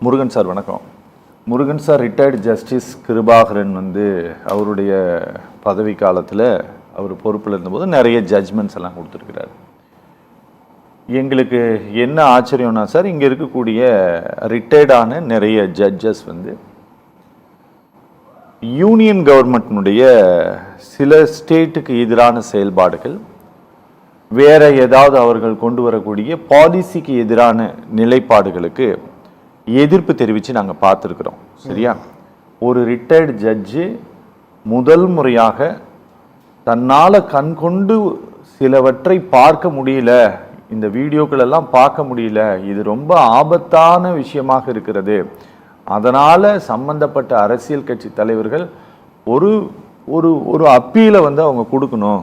Murugan sir வணக்கம். Murugan sir retired justice Kirubakaran அவருடைய பதவி காலத்தில் அவர் பொறுப்பில் இருந்தபோது நிறைய ஜட்ஜ்மெண்ட்ஸ் எல்லாம் கொடுத்துருக்கிறார். எங்களுக்கு என்ன ஆச்சரியம்னா சார், இங்கே இருக்கக்கூடிய ரிட்டையர்டான நிறைய ஜட்ஜஸ் யூனியன் கவர்மெண்ட்னுடைய சில ஸ்டேட்டுக்கு எதிரான செயல்பாடுகள், வேற ஏதாவது அவர்கள் கொண்டு வரக்கூடிய பாலிசிக்கு எதிரான நிலைப்பாடுகளுக்கு எதிர்ப்பு தெரிவித்து நாங்கள் பார்த்துருக்குறோம். சரியா? ஒரு ரிட்டையர்டு ஜட்ஜு முதல் முறையாக தன்னால் கண்கொண்டு சிலவற்றை பார்க்க முடியல, இந்த வீடியோக்கள் எல்லாம் பார்க்க முடியல, இது ரொம்ப ஆபத்தான விஷயமாக இருக்கிறது, அதனால் சம்பந்தப்பட்ட அரசியல் கட்சி தலைவர்கள் ஒரு ஒரு ஒரு அப்பீலை அவங்க கொடுக்கணும்,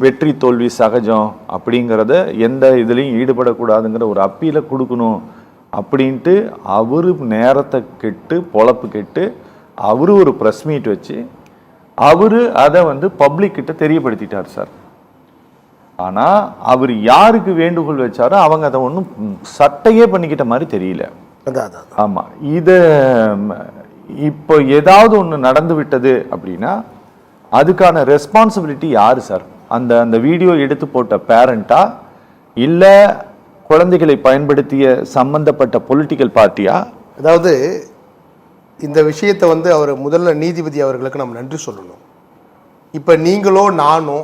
வெற்றி தோல்வி சகஜம் அப்படிங்கிறத எந்த இதுலேயும் ஈடுபடக்கூடாதுங்கிற ஒரு அப்பீலை கொடுக்கணும் அப்படின்ட்டு அவரு நேரத்தை கெட்டு பொழப்பு கெட்டு அவரு ஒரு ப்ரெஸ் மீட் வச்சு அவரு அதை பப்ளிக் கிட்ட தெரியப்படுத்திட்டார் சார். ஆனால் அவர் யாருக்கு வேண்டுகோள் வச்சாரோ அவங்க அதை ஒன்றும் சட்டையே பண்ணிக்கிட்ட மாதிரி தெரியல. ஆமாம், இதை இப்போ ஏதாவது ஒன்று நடந்து விட்டது அப்படின்னா அதுக்கான ரெஸ்பான்சிபிலிட்டி யாரு சார்? அந்த அந்த வீடியோ எடுத்து போட்ட பேரண்டா, இல்லை குழந்தைகளை பயன்படுத்திய சம்பந்தப்பட்ட பொலிட்டிக்கல் பார்ட்டியா? அதாவது இந்த விஷயத்தை அவர் முதல்ல நீதிபதி அவர்களுக்கு நம்ம நன்றி சொல்லணும். இப்போ நீங்களோ நானோ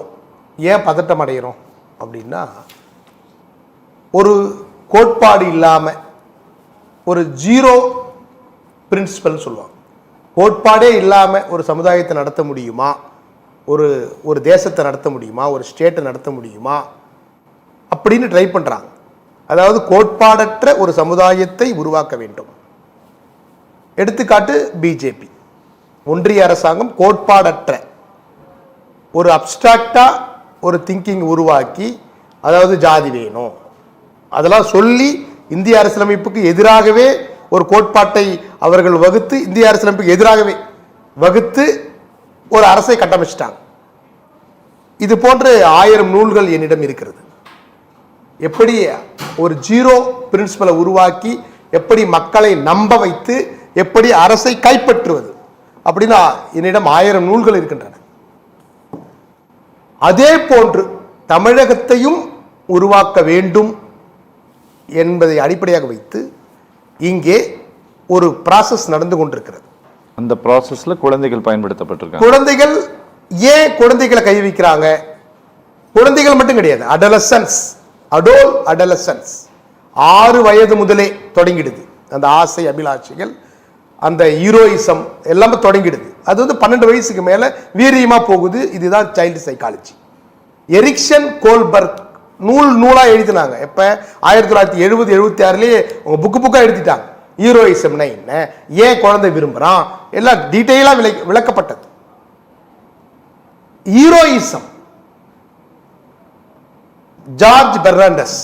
ஏன் பதட்டம் அடைகிறோம் அப்படின்னா, ஒரு கோட்பாடு இல்லாமல் ஒரு ஜீரோ பிரின்சிபல்னு சொல்லுவாங்க. கோட்பாடே இல்லாமல் ஒரு சமுதாயத்தை நடத்த முடியுமா, ஒரு ஒரு தேசத்தை நடத்த முடியுமா, ஒரு ஸ்டேட்டை நடத்த முடியுமா அப்படின்னு ட்ரை பண்ணுறாங்க. அதாவது கோட்பாடற்ற ஒரு சமுதாயத்தை உருவாக்க வேண்டும். எடுத்துக்காட்டு பிஜேபி, ஒன்றிய அரசாங்கம் கோட்பாடற்ற ஒரு அப்டிராக்டா ஒரு திங்கிங் உருவாக்கி, அதாவது ஜாதி வேணும் அதெல்லாம் சொல்லி இந்திய அரசியலமைப்புக்கு எதிராகவே ஒரு கோட்பாட்டை அவர்கள் வகுத்து, இந்திய அரசியலமைப்புக்கு எதிராகவே வகுத்து ஒரு அரசை கட்டமைச்சிட்டாங்க. இது போன்ற 1000 நூல்கள் என்னிடம் இருக்கிறது. எப்படி ஒரு ஜீரோ பிரின்சிபலை உருவாக்கி எப்படி மக்களை நம்ப வைத்து எப்படி அரசை கைப்பற்றுவது அப்படின்னா என்னிடம் 1000 நூல்கள் இருக்கின்றன. அதே போன்று தமிழகத்தையும் உருவாக்க வேண்டும் என்பதை அடிப்படையாக வைத்து இங்கே ஒரு ப்ராசஸ் நடந்து கொண்டிருக்கிறது. அந்த ப்ராசஸ்ல குழந்தைகள் பயன்படுத்தப்பட்டிருக்காங்க. குழந்தைகள் ஏன் குழந்தைகளை கை வைக்கிறாங்க? குழந்தைகள் மட்டும் கிடையாது, அடோலசன்ஸ் 6 வயது முதலே தொடங்கிடுது. அந்த ஆசை அபிலாஷைகள், அந்த ஹீரோயிசம் எல்லாமே தொடங்கிடுது. அது 12 வயசுக்கு மேல வீரியமா போகுது. இதுதான் சைல்டு சைக்காலஜி. எரிக்சன் கோல்பர்க் நூலா எழுதினாங்க. எப்ப 1970-76 உங்க புக்கா எழுதிட்டாங்க. ஹீரோயிசம் என்ன, ஏன் குழந்தை விரும்புறான், எல்லாம் டீட்டெயிலா விளக்கப்பட்டது. ஹீரோயிசம் ஜார்ஜ் பெர்னாண்டஸ்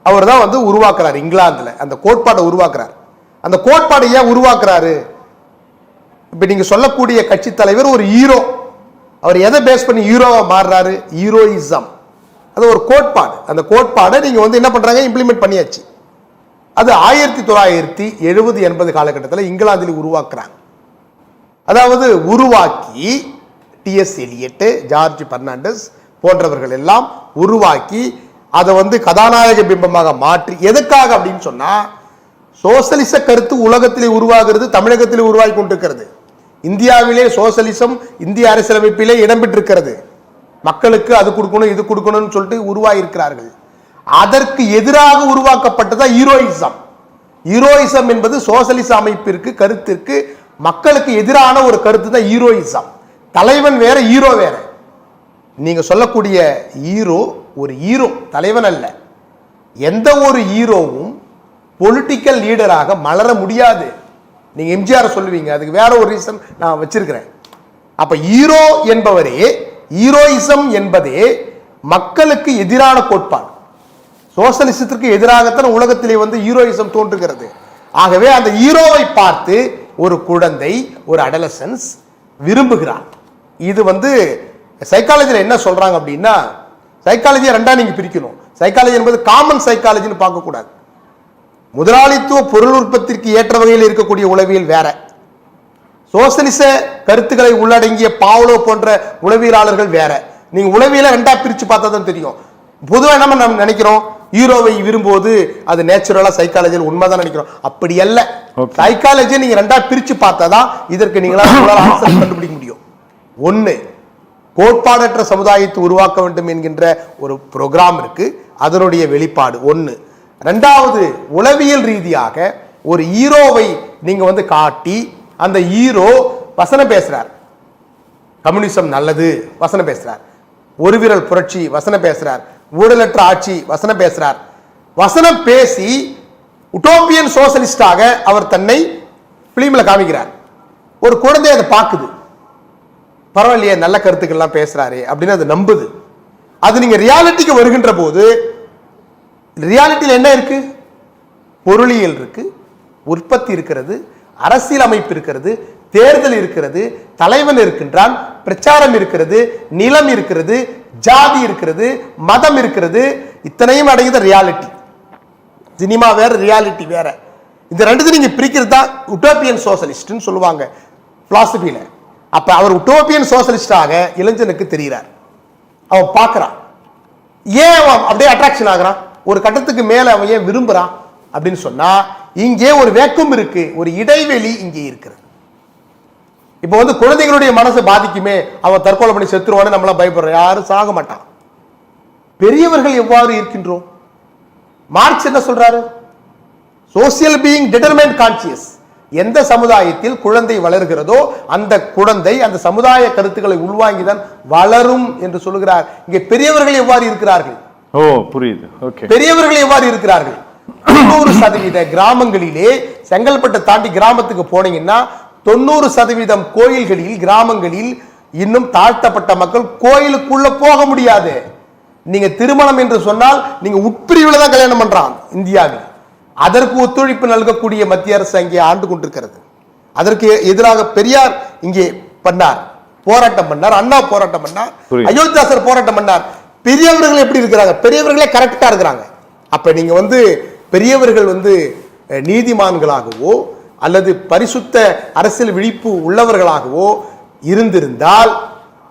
அவர் தான் உருவாக்குறாரு. இங்கிலாந்துல அந்த கோட்பாட்டை உருவாக்குறாரு. அந்த கோட்பாடை ஏன் உருவாக்குறாரு? இப்ப நீங்க சொல்லக்கூடிய கட்சி தலைவர் ஒரு ஹீரோ. அவர் எதை பேஸ் பண்ணி ஹீரோவா மாறுறாரு? ஹீரோயிசம். அது ஒரு கோட்பாடு. அந்த கோட்பாடை நீங்க என்ன பண்றாங்க, இம்ப்ளிமெண்ட் பண்ணியாச்சு. அது 1970-80 காலகட்டத்தில் இங்கிலாந்தில் உருவாக்குறாங்க. அதாவது உருவாக்கி டிஎஸ் எலியட், ஜார்ஜ் பெர்னாண்டஸ் போன்றவர்கள் எல்லாம் உருவாக்கி அதை கதாநாயக பிம்பமாக மாற்றி, எதுக்காக அப்படின்னு சொன்னா, சோசலிச கருத்து உலகத்திலே உருவாகிறது, தமிழகத்திலே உருவாகி கொண்டிருக்கிறது. இந்தியாவிலே சோசலிசம் இந்திய அரசியலமைப்பிலே இடம்பெற்றிருக்கிறது. மக்களுக்கு அது கொடுக்கணும் இது கொடுக்கணும்னு சொல்லிட்டு உருவாகி இருக்கிறார்கள். அதற்கு எதிராக உருவாக்கப்பட்டதா ஹீரோயிசம். ஹீரோயிசம் என்பது சோசலிச அமைப்பிற்கு கருத்திற்கு மக்களுக்கு எதிரான ஒரு கருத்து தான் ஹீரோயிசம். தலைவன் வேற, ஹீரோ வேற. நீங்க சொல்லக்கூடிய ஹீரோ ஒரு ஹீரோ, தலைவன் அல்ல. எந்த ஒரு ஹீரோவும் பொலிட்டிக்கல் லீடராக மலர முடியாது. நீங்க எம்ஜிஆர் சொல்லுவீங்க, அதுக்கு வேற ஒரு ரீசன் நான் வச்சிருக்கிறேன். அப்ப ஹீரோ என்பவரே, ஹீரோயிசம் என்பதே மக்களுக்கு எதிரான கோட்பாடு. சோசலிசத்திற்கு எதிராகத்தான் உலகத்திலே ஹீரோயிசம் தோன்றுகிறது. ஆகவே அந்த ஹீரோவை பார்த்து ஒரு குழந்தை, ஒரு அடலசன்ஸ் விரும்புகிறான். இது சைக்காலஜியில் என்ன சொல்றாங்க அப்படின்னா, சைக்காலஜியை ரெண்டா நீங்க பிரிக்கணும். சைக்காலஜி என்பது காமன் சைக்காலஜின்னு பார்க்க கூடாது. முதலாளித்துவ பொருள் உற்பத்திற்கு ஏற்ற வகையில் இருக்கக்கூடிய உளவியல் வேற, சோசலிச கருத்துக்களை உள்ளடங்கிய பாவ்லோ போன்ற உளவியலாளர்கள் வேற. நீங்க உளவியல ரெண்டா பிரிச்சு பார்த்தா தான் தெரியும். பொதுவாக நம்ம நினைக்கிறோம் ஹீரோவை விரும்புவது அது நேச்சுரலா சைக்காலஜியில் உண்மைதான் நினைக்கிறோம். அப்படி அல்ல. சைக்காலஜி நீங்க ரெண்டா பிரிச்சு பார்த்தாதான் இதற்கு நீங்களால ஆன்சர் கண்டுபிடிக்க முடியும். ஒண்ணு, கோட்பாடற்ற சமுதாயத்தை உருவாக்க வேண்டும் என்கின்ற ஒரு புரோகிராம் இருக்கு, அதனுடைய வெளிப்பாடு ஒண்ணு. ரெண்டாவது, உளவியல் ரீதியாக ஒரு ஹீரோவை நீங்க காட்டி அந்த ஹீரோ வசனம் பேசுறார், கம்யூனிசம் நல்லது வசனம் பேசுறார், ஒரு விரல் புரட்சி வசனம் பேசுறார், ஊழலற்ற ஆட்சி வசனம் பேசுறார். வசனம் பேசி உட்டோப்பியன் சோசலிஸ்டாக அவர் தன்னை பிலிம்ல காமிக்கிறார். ஒரு குழந்தை அதை பார்க்குது, பரவாயில்லையே நல்ல கருத்துக்கள்லாம் பேசுறாரு அப்படின்னு அது நம்புது. அது நீங்க ரியாலிட்டிக்கு வருகின்ற போது ரியாலிட்டியில் என்ன இருக்கு? பொருளியல் இருக்கு, உற்பத்தி இருக்கிறது, அரசியல் அமைப்பு இருக்கிறது, தேர்தல் இருக்கிறது, தலைவன் இருக்கின்றான், பிரச்சாரம் இருக்கிறது, நிலம் இருக்கிறது, ஜாதி இருக்கிறது, மதம் இருக்கிறது. இத்தனையும் அடங்கியது ரியாலிட்டி. சினிமா வேற, ரியாலிட்டி வேற. இந்த ரெண்டு நீங்க பிரிக்கிறது தான் உட்டோப்பியன் சோசலிஸ்ட்னு சொல்லுவாங்க பிலாசபியில. அப்ப அவர் உட்டோப்பியன் சோசலிஸ்டாக இளைஞனுக்கு தெரிகிறார். அவன் பார்க்கிறான், ஏன் அவன் அப்படியே அட்ராக்ஷன் ஆகிறான், ஒரு கட்டத்துக்கு மேல அவன் ஏன் விரும்புறான் அப்படின்னு சொன்னா இங்கே ஒரு வேக்கம் இருக்கு, ஒரு இடைவெளி இங்கே இருக்கிறது. இப்போ குழந்தைகளுடைய மனசை பாதிக்குமே, அவன் தற்கொலை பண்ணி செத்துருவான்னு நம்மளாம் பயப்படுறோம். யாரும் சாக மாட்டான். பெரியவர்கள் எவ்வாறு இருக்கின்றோம்? மார்க்ஸ் என்ன சொல்றாரு? Social being determined conscious. எந்த சமுதாயத்தில் குழந்தை வளர்கிறதோ அந்த குழந்தை அந்த சமுதாய கருத்துக்களை உள்வாங்கிதான் வளரும் என்று சொல்லுகிறார். இங்கே பெரியவர்கள் எவ்வாறு இருக்கிறார்கள்? ஓ, புரியுது. ஓகே, பெரியவர்கள் எவ்வாறு இருக்கிறார்கள்? 90% கிராமங்களிலே, செங்கல்பட்டை தாண்டி கிராமத்துக்கு போனீங்கன்னா 90% கோயில்களில், கிராமங்களில் இன்னும் தாழ்த்தப்பட்ட மக்கள் கோயிலுக்குள்ள போக முடியாது. நீங்க திருமணம் என்று சொன்னால் நீங்க உட்பிரிவுல தான் கல்யாணம் பண்றான் இந்தியாவில். அதற்கு ஒத்துழைப்பு நல்கக்கூடிய மத்திய அரசு அங்கே ஆண்டு கொண்டிருக்கிறது. அதற்கு எதிராக பெரியார் இங்கே பண்ணார், போராட்டம் பண்ணார், அண்ணா போராட்டம் பண்ணார், அயோத்தியாசர் போராட்டம் பண்ணார். பெரியவர்கள் எப்படி இருக்கிறாங்க? பெரியவர்களே கரெக்டா இருக்கிறாங்க. அப்ப நீங்க பெரியவர்கள் நீதிமான்களாகவோ அல்லது பரிசுத்த அரசியல் விழிப்பு உள்ளவர்களாகவோ இருந்திருந்தால்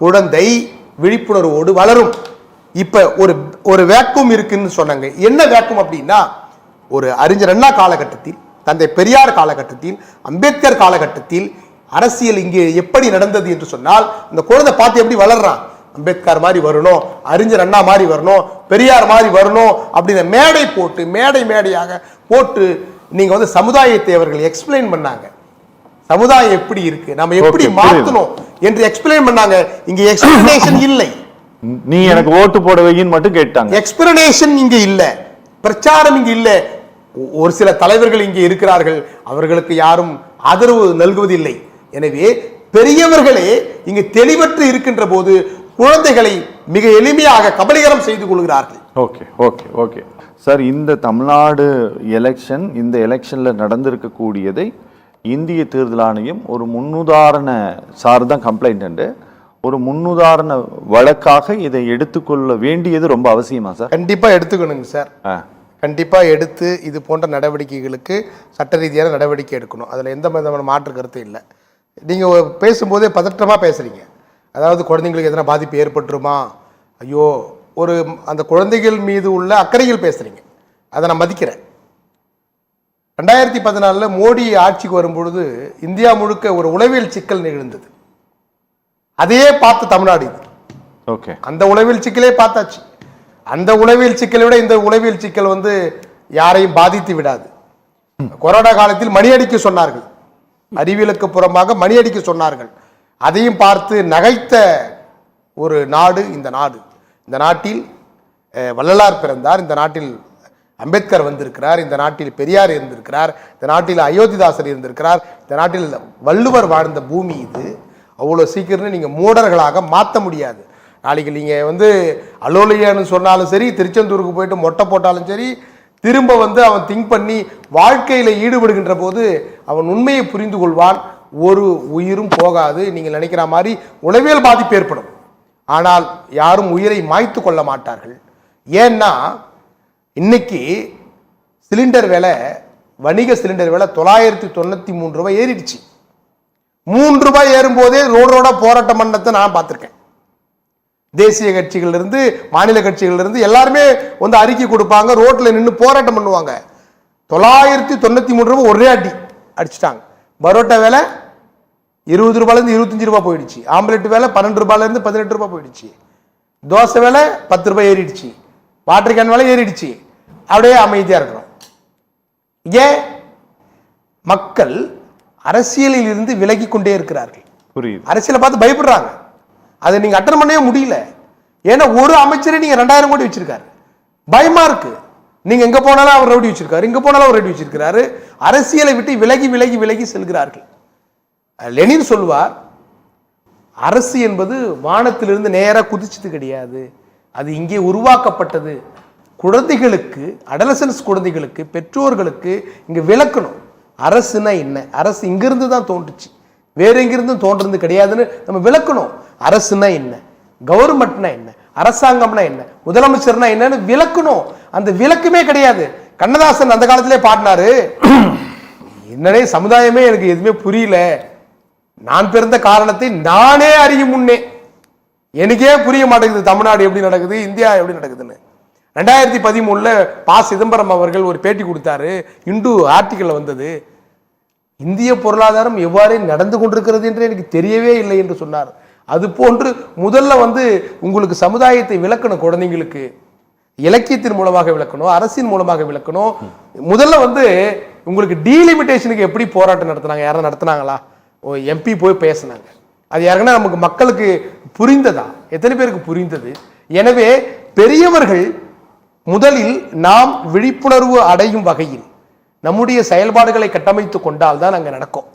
குழந்தை விழிப்புணர்வோடு வளரும். இப்ப ஒரு வேக்கும் இருக்குன்னு சொன்னாங்க. என்ன வேக்கும் அப்படின்னா, ஒரு அறிஞர் அண்ணா காலகட்டத்தில், தந்தை பெரியார் காலகட்டத்தில், அம்பேத்கர் காலகட்டத்தில் அரசியல் இங்கே எப்படி நடந்தது என்று சொன்னால், இந்த குழந்தை பார்த்து எப்படி வளர்றான், அம்பேத்கர் மாதிரி வரணும், அறிஞர் அண்ணா மாதிரி வரணும், பெரியார் மாதிரி வரணும் அப்படின்னு மேடை போட்டு மேடையாக போட்டு நீங்க சமுதாயத்தை அவர்கள் எக்ஸ்பிளைன் பண்ணாங்க. சமுதாயம் எப்படி இருக்கு, நம்ம எப்படி மாத்தணும் என்று எக்ஸ்பிளைன் பண்ணாங்க. இங்க எக்ஸ்பிளனேஷன் இல்லை. நீ எனக்கு ஓட்டு போட வைன்னு மட்டும் கேட்டாங்க. எக்ஸ்பிளனேஷன் இங்க இல்ல, பிரச்சாரம் இங்க இல்ல. ஒரு சில தலைவர்கள் இங்கே இருக்கிறார்கள், அவர்களுக்கு யாரும் ஆதரவு நல்குவதில்லை. எனவே பெரியவர்களே இங்கு தெளிவற்று இருக்கின்ற போது குழந்தைகளை மிக எளிமையாக கபலீகரம் செய்து கொள்கிறார்கள். ஓகே ஓகே ஓகே சார், இந்த தமிழ்நாடு எலெக்ஷன், இந்த எலெக்ஷன்ல நடந்திருக்கக்கூடியதை இந்திய தேர்தல் ஆணையம் ஒரு முன்னுதாரண சார்தான் கம்ப்ளைண்ட், ஒரு முன்னுதாரண வழக்காக இதை எடுத்துக்கொள்ள வேண்டியது ரொம்ப அவசியமா சார்? கண்டிப்பா எடுத்துக்கணுங்க சார். கண்டிப்பா எடுத்து இது போன்ற நடவடிக்கைகளுக்கு சட்ட ரீதியான நடவடிக்கை எடுக்கணும். அதுல எந்த விதமான மாற்று கருத்து இல்லை. நீங்க பேசும்போதே பதற்றமா பேசுறீங்க. அதாவது குழந்தைங்களுக்கு எதனா பாதிப்பு ஏற்பட்டுருமா, ஐயோ, அந்த குழந்தைகள் மீது உள்ள அக்கறையில் பேசுறீங்க. அதை நான் மதிக்கிறேன். 2014 மோடி ஆட்சிக்கு வரும்பொழுது இந்தியா முழுக்க ஒரு உளவியல் சிக்கல் நிகழ்ந்தது. அதையே பார்த்து தமிழ்நாடு இது. ஓகே, அந்த உளவியல் சிக்கலே பார்த்தாச்சு. அந்த உளவியல் சிக்கலை விட இந்த உளவியல் சிக்கல் யாரையும் பாதித்து விடாது. கொரோனா காலத்தில் மணி அடிக்க சொன்னார்கள், அறிவியலுக்கு புறமாக மணி அடிக்க சொன்னார்கள். அதையும் பார்த்து நகைத்த ஒரு நாடு இந்த நாடு. இந்த நாட்டில் வள்ளலார் பிறந்தார், இந்த நாட்டில் அம்பேத்கர் வந்திருக்கிறார், இந்த நாட்டில் பெரியார் இருந்திருக்கிறார், இந்த நாட்டில் அயோத்திதாசர் இருந்திருக்கிறார், இந்த நாட்டில் வள்ளுவர் வாழ்ந்த பூமி இது. அவ்வளோ சீக்கிரம் நீங்கள் மூடர்களாக மாற்ற முடியாது. நாளைக்கு நீங்கள் அலோலியான்னு சொன்னாலும் சரி, திருச்செந்தூருக்கு போயிட்டு மொட்டை போட்டாலும் சரி, திரும்ப அவன் திங்க் பண்ணி வாழ்க்கையில் ஈடுபடுகின்ற போது அவன் உண்மையை புரிந்து கொள்வான். ஒரு உயிரும் போகாது. நீங்கள் நினைக்கிற மாதிரி உளவியல் பாதிப்பு ஏற்படும், ஆனால் யாரும் உயிரை மாய்த்து கொள்ள மாட்டார்கள். ஏன்னா இன்னைக்கு சிலிண்டர் விலை வணிக சிலிண்டர் விலை 993 ரூபாய் ஏறிடுச்சு. 3 ரூபாய் ஏறும்போதே ரோடா போராட்டம் பண்ணதை நான் பார்த்திருக்கேன். தேசிய கட்சிகள் இருந்து மாநில கட்சிகள் இருந்து எல்லாருமே வந்து அறிக்கை கொடுப்பாங்க, ரோட்ல நின்று போராட்டம் பண்ணுவாங்க. 993 ரூபாய் ஒரே அடிச்சுட்டாங்க. பரோட்டா விலை 20 ரூபாயிலிருந்து 25 ரூபாய் போயிடுச்சு. ஆம்லெட் விலை 12 ரூபாயிலிருந்து 18 ரூபாய் போயிடுச்சு. தோசை விலை 10 ரூபாய் ஏறிடுச்சு. வாட்டர் கேன் விலை ஏறிடுச்சு. அப்படியே அமைதியா இருக்கணும். ஏன்? மக்கள் அரசியலில் இருந்து விலகி கொண்டே இருக்கிறார்கள். புரியுது. அரசியலை பார்த்து பயப்படுறாங்க. அதை நீங்க அட்டன் பண்ணவே முடியல. ஏன்னா ஒரு அமைச்சரை நீங்க 2000 கோடி வச்சிருக்காரு. பயமா இருக்கு. நீங்க எங்க போனாலும் அவர் ரவுடி வச்சிருக்காரு, இங்க போனாலும் அவர் ரவுடி வச்சிருக்காரு. அரசியலை விட்டு விலகி விலகி விலகி செல்கிறார்கள். லெனின் சொல்வார், அரசு என்பது வானத்திலிருந்து நேரா குதிச்சது கிடையாது, அது இங்கே உருவாக்கப்பட்டது. குழந்தைகளுக்கு, அடலசன்ஸ் குழந்தைகளுக்கு, பெற்றோர்களுக்கு இங்க விளக்கணும் அரசுனா என்ன. அரசு இங்கிருந்து தான் தோன்றுச்சு, வேற எங்கிருந்தும் தோன்றது கிடையாதுன்னு நம்ம விளக்கணும். அரசுனா என்ன, கவர்மெண்ட்னா என்ன, அரசாங்கம்னா என்ன, முதலமைச்சர்னா என்னன்னு விளக்கணும். அந்த விளக்கமே கிடையாது. கண்ணதாசன் அந்த காலத்திலே பாடினாரு, என்னடே சமுதாயமே எனக்கு எதுவுமே புரியல, நான் பிறந்த காரணத்தை நானே அறியும் முன்னே எனக்கே புரிய மாட்டேங்குது தமிழ்நாடு எப்படி நடக்குது, இந்தியா எப்படி நடக்குதுன்னு. 2013 ப. சிதம்பரம் அவர்கள் ஒரு பேட்டி கொடுத்தாரு, இந்து ஆர்டிக்கல்ல வந்தது. இந்திய பொருளாதாரம் எவ்வாறு நடந்து கொண்டிருக்கிறது என்று எனக்கு தெரியவே இல்லை என்று சொன்னார். அது போன்று முதல்ல வந்து உங்களுக்கு சமுதாயத்தை விளக்கணும். குழந்தைங்களுக்கு இலக்கியத்தின் மூலமாக விளக்கணும், அரசின் மூலமாக விளக்கணும். முதல்ல வந்து உங்களுக்கு டீலிமிட்டேஷனுக்கு எப்படி போராட்டம் நடத்தினாங்க, யாரும் நடத்தினாங்களா? எம்பி போய் பேசினாங்க. அது யாருன்னா நமக்கு மக்களுக்கு புரிந்ததா? எத்தனை பேருக்கு புரிந்தது? எனவே பெரியவர்கள் முதலில் நாம் விழிப்புணர்வு அடையும் வகையில் நம்முடைய செயல்பாடுகளை கட்டமைத்து கொண்டால் தான் அங்க நடக்கும்.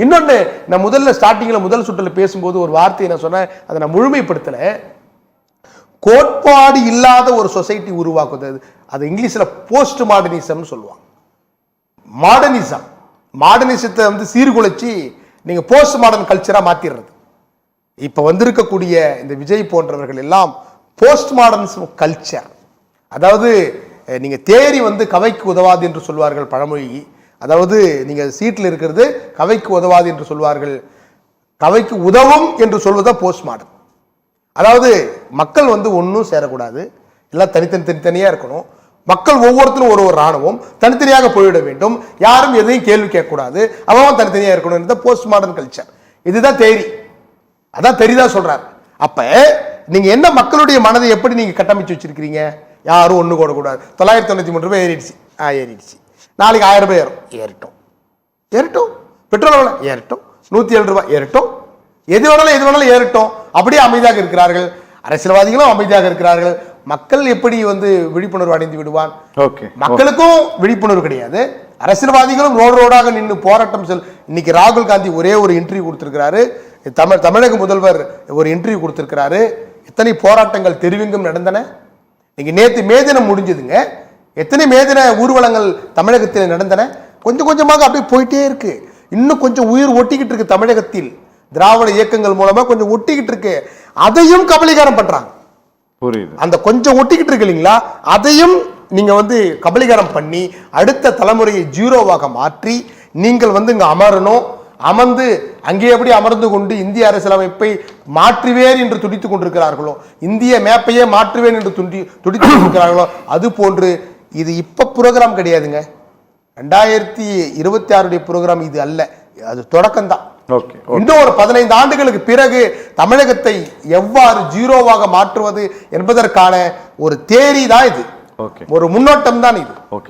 இன்னொன்னு, நான் முதல்ல ஸ்டார்டிங்ல முதல் சுற்றுல பேசும்போது ஒரு வார்த்தையை நான் சொன்னேன், அதை நான் முழுமைப்படுத்தல. கோட்பாடு இல்லாத ஒரு சொசைட்டி உருவாக்குது, அது இங்கிலீஷ்ல போஸ்ட் மாடர்னிசம் சொல்லுவாங்க. மாடர்னிசத்தை வந்து சீர்குலைச்சி நீங்க போஸ்ட் மாடர்ன் கல்ச்சரா மாத்திடுறது. இப்ப வந்திருக்கக்கூடிய இந்த விஜய் போன்றவர்கள் எல்லாம் போஸ்ட் மாடர்னிசம் கல்ச்சர். அதாவது நீங்க தேரி வந்து கவைக்கு உதவாது என்று சொல்வார்கள் பழமொழி. அதாவது நீங்க சீட்டில் இருக்கிறது கவைக்கு உதவாது என்று சொல்வார்கள், கவைக்கு உதவும் என்று சொல்வதா போஸ்ட் மாடர்ன். அதாவது மக்கள் வந்து ஒன்றும் சேரக்கூடாது, எல்லாம் தனித்தனியா இருக்கணும். மக்கள் ஒவ்வொருத்தரும் ஒரு ராணுவம் தனித்தனியாக போய்விட வேண்டும், யாரும் எதையும் கேள்வி கேட்கக்கூடாது, அவன் தனித்தனியா இருக்கணும். போஸ்ட் மாடர்ன் கல்ச்சர் இதுதான் தேரி. அதான் தெரியுதா சொல்றாரு. அப்ப நீங்க என்ன மக்களுடைய மனதை எப்படி நீங்க கட்டமைச்சு வச்சிருக்கீங்க? யாரும் ஒண்ணு கூட கூடாது. 993 ரூபாய் ஏறிடுச்சு. நாளைக்கு 1000 ரூபாய் ஏறட்டும். பெட்ரோல் ஏறட்டும், 107 ரூபாய் ஏறட்டும், எது வேணாலும் ஏறட்டும். அப்படியே அமைதியாக இருக்கிறார்கள். அரசியல்வாதிகளும் அமைதியாக இருக்கிறார்கள். மக்கள் எப்படி வந்து விழிப்புணர்வு அடைந்து விடுவான்? மக்களுக்கும் விழிப்புணர்வு கிடையாது. அரசியல்வாதிகளும் ரோடாக நின்று போராட்டம் இன்னைக்கு ராகுல் காந்தி ஒரே ஒரு இன்டர்வியூ கொடுத்திருக்கிறாரு. தமிழக முதல்வர் ஒரு இன்டர்வியூ கொடுத்திருக்கிறாரு. எத்தனை போராட்டங்கள் தெருவெங்கும் நடந்தன. நீங்க நேற்று மே தினம் முடிஞ்சதுங்க. எத்தனை மே தின ஊர்வலங்கள் தமிழகத்தில் நடந்தன. கொஞ்சம் கொஞ்சமாக அப்படியே போயிட்டே இருக்கு. இன்னும் கொஞ்சம் உயிர் ஒட்டிக்கிட்டு இருக்கு தமிழகத்தில். திராவிட இயக்கங்கள் மூலமா கொஞ்சம் ஒட்டிக்கிட்டு இருக்கு. அதையும் கபலீகரம் பண்றாங்க. அந்த கொஞ்சம் ஒட்டிக்கிட்டு இருக்கு இல்லைங்களா, அதையும் நீங்க வந்து கபலீகரம் பண்ணி அடுத்த தலைமுறையை ஜீரோவாக மாற்றி நீங்கள் வந்து இங்க அமரணும். அமர்ந்து அங்கே எப்படி அமர்ந்து கொண்டு இந்திய அரசியலமைப்பை மாற்றுவேன் என்று துடித்துக் கொண்டிருக்கிறார்களோ, இந்திய மேப்பையே மாற்றுவேன் என்று துடித்துக் கொண்டிருக்கிறார்களோ, அது போன்று இது இப்ப புரோகிராம் கிடையாதுங்க. 2026 புரோகிராம் இது அல்ல, அது தொடக்கம்தான். இன்னும் ஒரு 15 ஆண்டுகளுக்கு பிறகு தமிழகத்தை எவ்வாறு ஜீரோவாக மாற்றுவது என்பதற்கான ஒரு தேரி தான் இது, ஒரு முன்னோட்டம் தான் இது.